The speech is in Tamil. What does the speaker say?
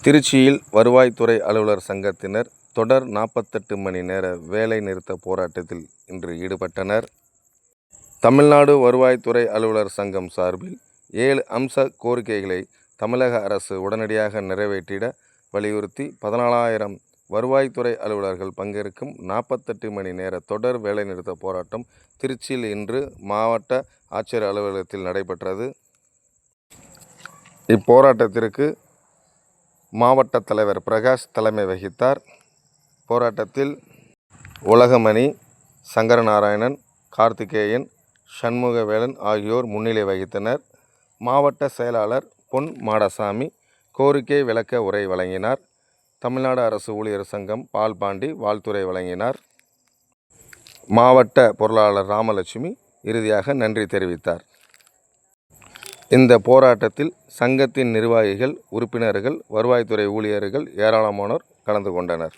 திருச்சியில் வருவாய்த்துறை அலுவலர் சங்கத்தினர் தொடர் 48 மணி நேர வேலை நிறுத்த போராட்டத்தில் இன்று ஈடுபட்டனர். தமிழ்நாடு வருவாய்த்துறை அலுவலர் சங்கம் சார்பில் 7 அம்ச கோரிக்கைகளை தமிழக அரசு உடனடியாக நிறைவேற்றிட வலியுறுத்தி 14,000 வருவாய்த்துறை அலுவலர்கள் பங்கேற்கும் 48 மணி நேர தொடர் வேலைநிறுத்த போராட்டம் திருச்சியில் இன்று மாவட்ட ஆட்சியர் அலுவலகத்தில் நடைபெற்றது. இப்போராட்டத்திற்கு மாவட்ட தலைவர் பிரகாஷ் தலைமை வகித்தார். போராட்டத்தில் உலகமணி, சங்கரநாராயணன், கார்த்திகேயன், சண்முகவேலன் ஆகியோர் முன்னிலை வகித்தனர். மாவட்ட செயலாளர் பொன் மாடசாமி கோரிக்கை விளக்க உரை வழங்கினார். தமிழ்நாடு அரசு ஊழியர் சங்கம் பால்பாண்டி வாழ்த்துரை வழங்கினார். மாவட்ட பொருளாளர் ராமலட்சுமி இறுதியாக நன்றி தெரிவித்தார். இந்த போராட்டத்தில் சங்கத்தின் நிர்வாகிகள், உறுப்பினர்கள், வருவாய்த்துறை ஊழியர்கள் ஏராளமானோர் கலந்து கொண்டனர்.